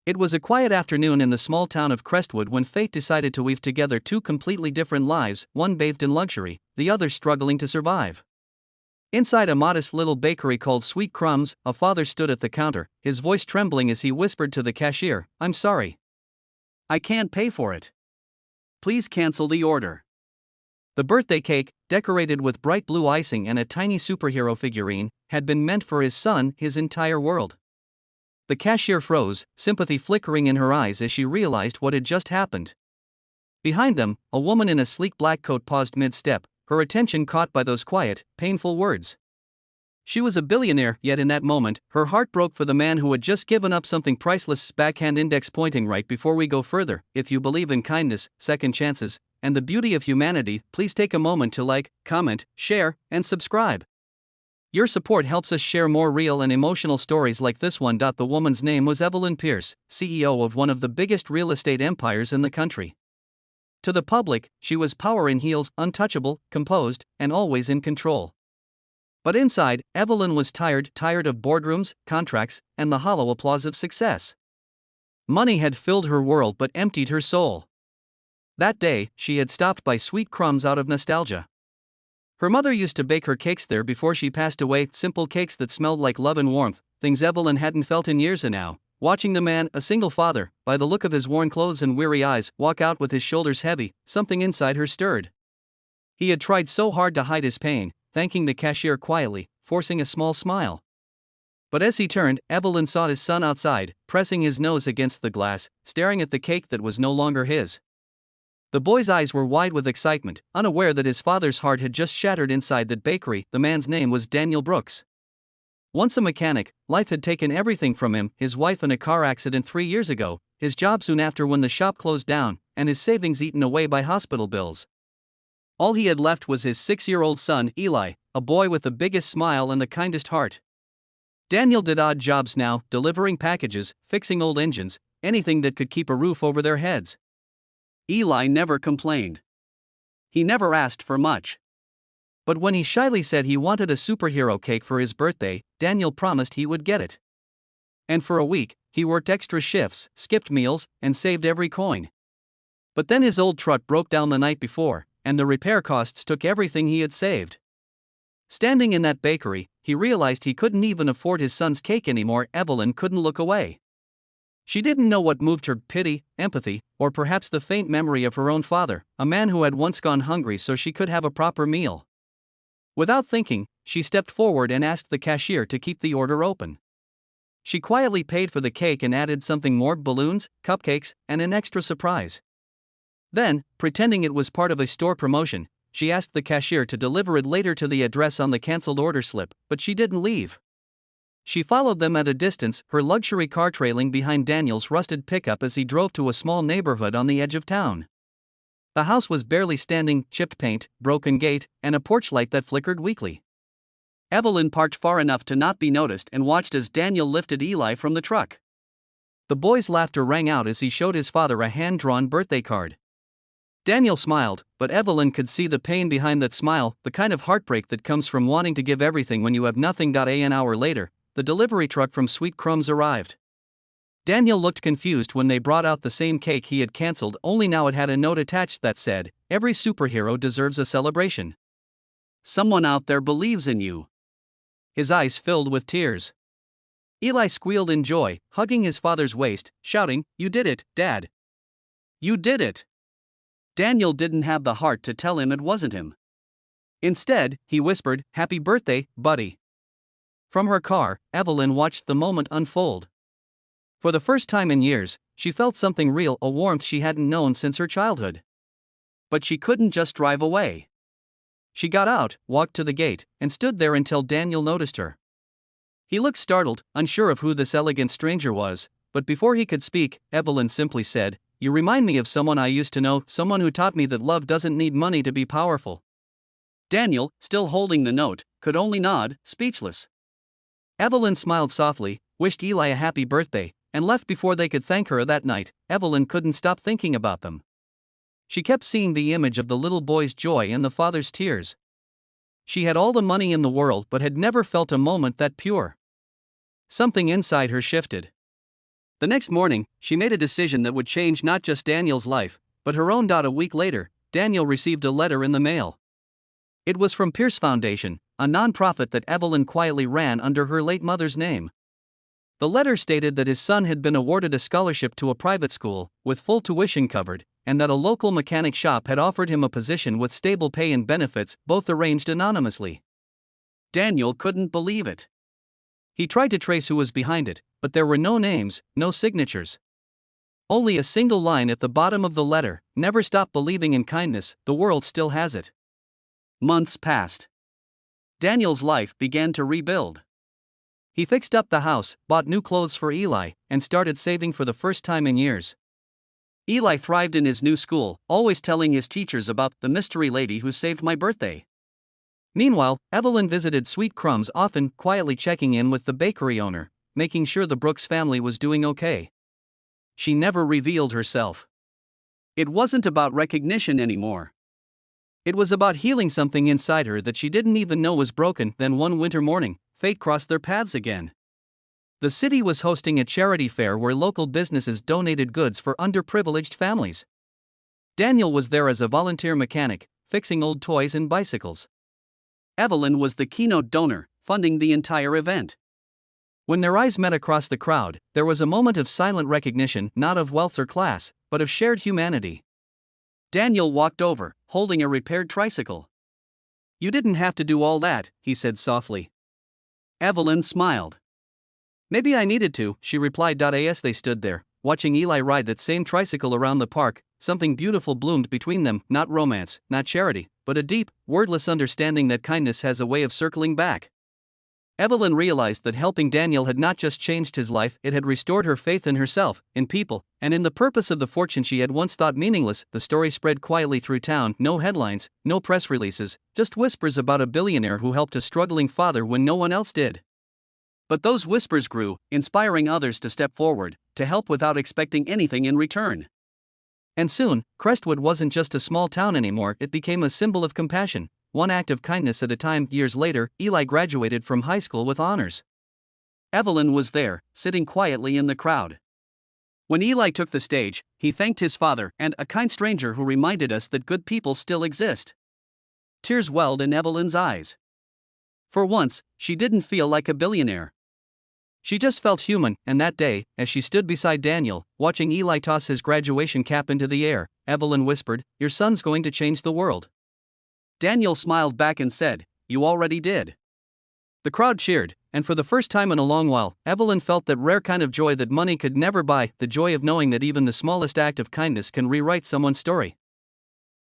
It was a quiet afternoon in the small town of Crestwood when fate decided to weave together two completely different lives, one bathed in luxury, the other struggling to survive. Inside a modest little bakery called Sweet Crumbs, a father stood at the counter, his voice trembling as he whispered to the cashier, "I'm sorry. I can't pay for it. Please cancel the order." The birthday cake, decorated with bright blue icing and a tiny superhero figurine, had been meant for his son, his entire world. The cashier froze, sympathy flickering in her eyes as she realized what had just happened. Behind them, a woman in a sleek black coat paused mid-step, her attention caught by those quiet, painful words. She was a billionaire, yet in that moment, her heart broke for the man who had just given up something priceless. Backhand index pointing. Right before we go further, if you believe in kindness, second chances, and the beauty of humanity, please take a moment to like, comment, share, and subscribe. Your support helps us share more real and emotional stories like this one. The woman's name was Evelyn Pierce, CEO of one of the biggest real estate empires in the country. To the public, she was power in heels, untouchable, composed, and always in control. But inside, Evelyn was tired of boardrooms, contracts, and the hollow applause of success. Money had filled her world but emptied her soul. That day, she had stopped by Sweet Crumbs out of nostalgia. Her mother used to bake her cakes there before she passed away, simple cakes that smelled like love and warmth, things Evelyn hadn't felt in years. And now, watching the man, a single father, by the look of his worn clothes and weary eyes, walk out with his shoulders heavy, something inside her stirred. He had tried so hard to hide his pain, thanking the cashier quietly, forcing a small smile. But as he turned, Evelyn saw his son outside, pressing his nose against the glass, staring at the cake that was no longer his. The boy's eyes were wide with excitement, unaware that his father's heart had just shattered inside that bakery. The man's name was Daniel Brooks. Once a mechanic, life had taken everything from him, his wife in a car accident 3 years ago, his job soon after when the shop closed down, and his savings eaten away by hospital bills. All he had left was his 6-year-old son, Eli, a boy with the biggest smile and the kindest heart. Daniel did odd jobs now, delivering packages, fixing old engines, anything that could keep a roof over their heads. Eli never complained. He never asked for much. But when he shyly said he wanted a superhero cake for his birthday, Daniel promised he would get it. And for a week, he worked extra shifts, skipped meals, and saved every coin. But then his old truck broke down the night before, and the repair costs took everything he had saved. Standing in that bakery, he realized he couldn't even afford his son's cake anymore. Evelyn couldn't look away. She didn't know what moved her, pity, empathy, or perhaps the faint memory of her own father, a man who had once gone hungry so she could have a proper meal. Without thinking, she stepped forward and asked the cashier to keep the order open. She quietly paid for the cake and added something more: balloons, cupcakes, and an extra surprise. Then, pretending it was part of a store promotion, she asked the cashier to deliver it later to the address on the cancelled order slip, but she didn't leave. She followed them at a distance, her luxury car trailing behind Daniel's rusted pickup as he drove to a small neighborhood on the edge of town. The house was barely standing, chipped paint, broken gate, and a porch light that flickered weakly. Evelyn parked far enough to not be noticed and watched as Daniel lifted Eli from the truck. The boy's laughter rang out as he showed his father a hand-drawn birthday card. Daniel smiled, but Evelyn could see the pain behind that smile, the kind of heartbreak that comes from wanting to give everything when you have nothing. An hour later, the delivery truck from Sweet Crumbs arrived. Daniel looked confused when they brought out the same cake he had cancelled, only now it had a note attached that said, "Every superhero deserves a celebration. Someone out there believes in you." His eyes filled with tears. Eli squealed in joy, hugging his father's waist, shouting, "You did it, Dad! You did it!" Daniel didn't have the heart to tell him it wasn't him. Instead, he whispered, "Happy birthday, buddy." From her car, Evelyn watched the moment unfold. For the first time in years, she felt something real, a warmth she hadn't known since her childhood. But she couldn't just drive away. She got out, walked to the gate, and stood there until Daniel noticed her. He looked startled, unsure of who this elegant stranger was, but before he could speak, Evelyn simply said, "You remind me of someone I used to know, someone who taught me that love doesn't need money to be powerful." Daniel, still holding the note, could only nod, speechless. Evelyn smiled softly, wished Eli a happy birthday, and left before they could thank her. That night, Evelyn couldn't stop thinking about them. She kept seeing the image of the little boy's joy and the father's tears. She had all the money in the world but had never felt a moment that pure. Something inside her shifted. The next morning, she made a decision that would change not just Daniel's life, but her own. A week later, Daniel received a letter in the mail. It was from Pierce Foundation, a non-profit that Evelyn quietly ran under her late mother's name. The letter stated that his son had been awarded a scholarship to a private school, with full tuition covered, and that a local mechanic shop had offered him a position with stable pay and benefits, both arranged anonymously. Daniel couldn't believe it. He tried to trace who was behind it, but there were no names, no signatures. Only a single line at the bottom of the letter: "Never stop believing in kindness, the world still has it." Months passed. Daniel's life began to rebuild. He fixed up the house, bought new clothes for Eli, and started saving for the first time in years. Eli thrived in his new school, always telling his teachers about the mystery lady who saved my birthday. Meanwhile, Evelyn visited Sweet Crumbs often, quietly checking in with the bakery owner, making sure the Brooks family was doing okay. She never revealed herself. It wasn't about recognition anymore. It was about healing something inside her that she didn't even know was broken. Then one winter morning, fate crossed their paths again. The city was hosting a charity fair where local businesses donated goods for underprivileged families. Daniel was there as a volunteer mechanic, fixing old toys and bicycles. Evelyn was the keynote donor, funding the entire event. When their eyes met across the crowd, there was a moment of silent recognition, not of wealth or class, but of shared humanity. Daniel walked over, holding a repaired tricycle. "You didn't have to do all that," he said softly. Evelyn smiled. "Maybe I needed to," she replied. As they stood there, watching Eli ride that same tricycle around the park, something beautiful bloomed between them, not romance, not charity, but a deep, wordless understanding that kindness has a way of circling back. Evelyn realized that helping Daniel had not just changed his life, it had restored her faith in herself, in people, and in the purpose of the fortune she had once thought meaningless. The story spread quietly through town, no headlines, no press releases, just whispers about a billionaire who helped a struggling father when no one else did. But those whispers grew, inspiring others to step forward, to help without expecting anything in return. And soon, Crestwood wasn't just a small town anymore, it became a symbol of compassion, one act of kindness at a time. Years later, Eli graduated from high school with honors. Evelyn was there, sitting quietly in the crowd. When Eli took the stage, he thanked his father and a kind stranger who reminded us that good people still exist. Tears welled in Evelyn's eyes. For once, she didn't feel like a billionaire. She just felt human, and that day, as she stood beside Daniel, watching Eli toss his graduation cap into the air, Evelyn whispered, "Your son's going to change the world." Daniel smiled back and said, "You already did." The crowd cheered, and for the first time in a long while, Evelyn felt that rare kind of joy that money could never buy, the joy of knowing that even the smallest act of kindness can rewrite someone's story.